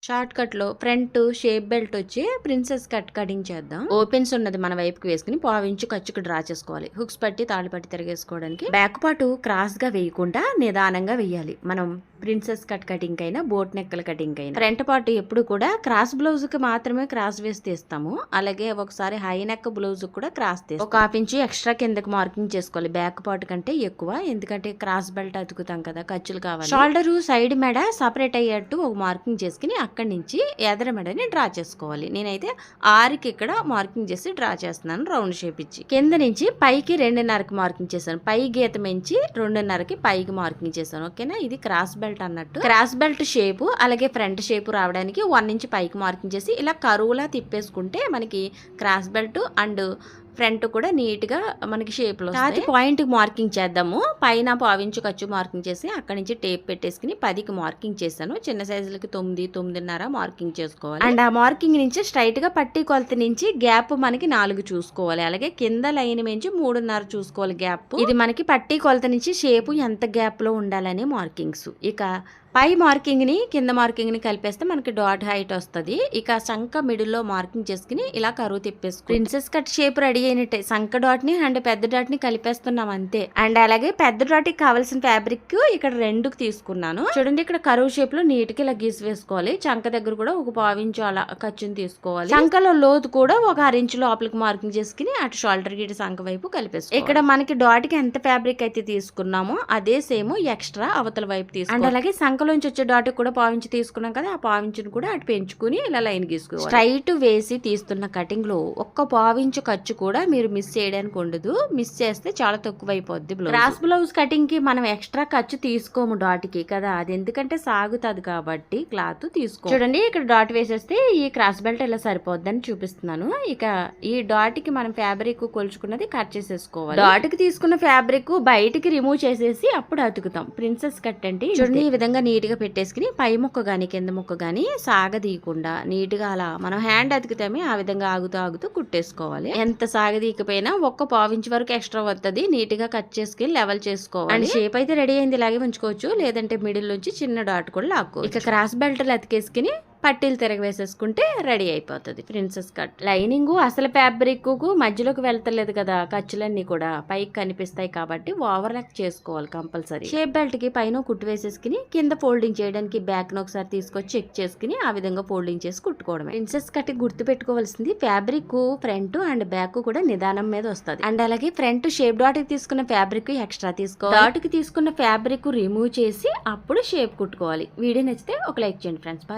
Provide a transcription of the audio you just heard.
Short cut లో front shape belt వచ్చి princess cut cutting చేద్దాం. ఓపెన్స్ ఉన్నది మన వైపుకి వేసుకుని పావించు ఖర్చుకు డ్రా చేసుకోవాలి. హుక్స్ పట్టి తాళి పట్టి తిరిగేసుకోవడానికి బ్యాక్ పాటు క్రాస్ గా వేయకుండా నిదానంగా వేయాలి. మనం ప్రిన్సెస్ కట్ కటింగ్ అయినా బోట్ నెక్కల కటింగ్ అయినా ఫ్రంట్ పార్ట్ ఎప్పుడు కూడా క్రాస్ బ్లౌజ్ కి మాత్రమే క్రాస్ వేసి తీస్తాము. అలాగే ఒకసారి హై నెక్ బ్లౌజ్ కూడా క్రాస్ తీస్తాం. ఒక హాఫ్ ఇంచ్ ఎక్స్ట్రా కిందకి మార్కింగ్ చేసుకోవాలి. బ్యాక్ పార్ట్ కంటే ఎక్కువ, ఎందుకంటే క్రాస్ బెల్ట్ అతుకుతాం కదా, ఖర్చులు కావాలి. షోల్డర్ సైడ్ మెడ సపరేట్ అయ్యేట్టు ఒక మార్కింగ్ చేసుకుని అక్కడి నుంచి ఎదర మెడని డ్రా చేసుకోవాలి. నేనైతే 6కి ఇక్కడ మార్కింగ్ చేసి డ్రా చేస్తున్నాను, రౌండ్ షేప్ ఇచ్చి. కింద నుంచి పైకి 2.5కి మార్కింగ్ చేశాను. పై గీత మించి 2.5కి పైకి మార్కింగ్ చేశాను. ఓకేనా, ఇది క్రాస్ బెల్ట్ అన్నట్టు. క్రాస్ బెల్ట్ షేపు అలాగే ఫ్రంట్ షేప్ రావడానికి 1 ఇంచ్ పైకి మార్కింగ్ చేసి ఇలా కరువులా తిప్పేసుకుంటే మనకి క్రాస్ బెల్ట్ అండ్ ఫ్రంట్ కూడా నీట్ గా మనకి షేప్ లో పాయింట్ మార్కింగ్ చేద్దాము. పైన పావించు ఖర్చు మార్కింగ్ చేసి అక్కడి నుంచి టేప్ పెట్టేసుకుని 10కి మార్కింగ్ చేశాను. చిన్న సైజులకి 9, 9.5 మార్కింగ్ చేసుకోవాలి. అండ్ ఆ మార్కింగ్ నుంచి స్ట్రైట్ గా పట్టి కొలత నుంచి గ్యాప్ మనకి 4 చూసుకోవాలి. అలాగే కింద లైన్ నుంచి 3.5 చూసుకోవాలి గ్యాప్. ఇది మనకి పట్టి కొలత నుంచి షేపు ఎంత గ్యాప్ లో ఉండాలని మార్కింగ్స్. ఇక పై మార్కింగ్ ని కింద మార్కింగ్ ని కలిపేస్తే మనకి డాట్ హైట్ వస్తుంది. ఇక సంక మిడిల్ లో మార్కింగ్ చేసుకుని ఇలా కరువు తిప్పేసుకో. ప్రిన్సెస్ కట్ షేప్ రెడీ అయినట్టే. సంక డాట్ ని అండ్ పెద్ద డాట్ ని కలిపేస్తున్నాం అంతే. అండ్ అలాగే పెద్ద డాట్ కి కావాల్సిన ఫ్యాబ్రిక్ ఇక్కడ 2కి తీసుకున్నాను. చూడండి, ఇక్కడ కరువు షేప్ లో నీట్ గా ఇలా గీసి వేసుకోవాలి. చంక దగ్గర కూడా ఒక 1/4 ఇంచు అలా ఖర్చుని తీసుకోవాలి. చంకలో లోతు కూడా ఒక 1/2 ఇంచు లోపలికి మార్కింగ్ చేసుకుని అటు షోల్డర్ గిటి సంక వైపు కలిపేసుకోవాలి. ఇక్కడ మనకి డాట్ కి ఎంత ఫ్యాబ్రిక్ అయితే తీసుకున్నామో అదే సేమ్ ఎక్స్ట్రా అవతల వైపు తీసుకోవాలి. అండ్ అలాగే సంకలోంచి వచ్చే డాట్ కూడా 1/4 ఇంచు తీసుకున్నాం కదా, ఆ 1/4 ఇంచుని కూడా అటు పెంచుకుని ఇలా లైన్ గీసుకోవాలి. స్ట్రైట్ వేసి తీస్తున్న కటింగ్ లో ఒక్క 1/4 ఇంచు ఖర్చు కూడా మీరు మిస్ చేయడానికి ఉండదు. మిస్ చేస్తే చాలా తక్కువ అయిపోద్ది. క్రాస్ బ్లౌజ్ కటింగ్ కి మనం ఎక్స్ట్రా ఖర్చు తీసుకోము డాట్ కి కదా, అది ఎందుకంటే సాగుతుంది కాబట్టి క్లాత్ తీసుకో. చూడండి, ఇక్కడ డాట్ వేసేస్తే ఈ క్రాస్ బెల్ట్ ఇలా సరిపోద్దని చూపిస్తున్నాను. ఇక ఈ డాట్ కి మనం ఫ్యాబ్రిక్ కొలుచుకున్నది కట్ చేసేసుకోవాలి. డాట్ కి తీసుకున్న ఫ్యాబ్రిక్ బయటికి రిమూవ్ చేసేసి అప్పుడు అతుకుతాం. ప్రిన్సెస్ కట్ అంటే చూడండి, ఈ విధంగా నీట్ గా పెట్టేసుకుని పై ముక్క గానీ కింద ముక్క గానీ సాగదీయకుండా నీట్ గా అలా మనం హ్యాండ్ అతికితేమే ఆ విధంగా ఆగుతూ కుట్టేసుకోవాలి. ఎంత సాగదీయకపోయినా ఒక్క 1/4 ఇంచ్ వరకు ఎక్స్ట్రా వస్తుంది. నీట్ గా కట్ చేసుకుని లెవెల్ చేసుకోవాలి. అండ్ షేప్ అయితే రెడీ అయింది, ఇలాగే ఉంచుకోవచ్చు. లేదంటే మిడిల్ నుంచి చిన్న డాట్ కూడా లాక్కోవచ్చు. ఇక క్రాస్ బెల్ట్ అతికేసుకుని పట్టీలు తిరగవేసేసుకుంటే రెడీ అయిపోతుంది ప్రిన్సెస్ కట్. లైనింగ్ అసలు ఫ్యాబ్రిక్ కు మధ్యలోకి వెళ్తలేదు కదా, ఖర్చులన్నీ కూడా పైకి కనిపిస్తాయి కాబట్టి ఓవర్ లాక్ చేసుకోవాలి కంపల్సరీ. షేప్ బెల్ట్ కి పైన కుట్టు వేసేసుకుని కింద ఫోల్డింగ్ చేయడానికి బ్యాక్ ను ఒకసారి తీసుకొచ్చి చెక్ చేసుకుని ఆ విధంగా ఫోల్డింగ్ చేసి కుట్టుకోవడమే. ప్రిన్సెస్ కట్ గుర్తు పెట్టుకోవాల్సింది ఫ్యాబ్రిక్ ఫ్రంట్ అండ్ బ్యాక్ కూడా నిదానం మీద వస్తుంది. అండ్ అలాగే ఫ్రంట్ షేప్ డాట్ కి తీసుకున్న ఫ్యాబ్రిక్ ఎక్స్ట్రా తీసుకోవాలి. డాట్ కి తీసుకున్న ఫ్యాబ్రిక్ రిమూవ్ చేసి అప్పుడు షేప్ కుట్టుకోవాలి. వీడియో నచ్చితే ఒక లైక్ చేయండి ఫ్రెండ్స్. బాయ్.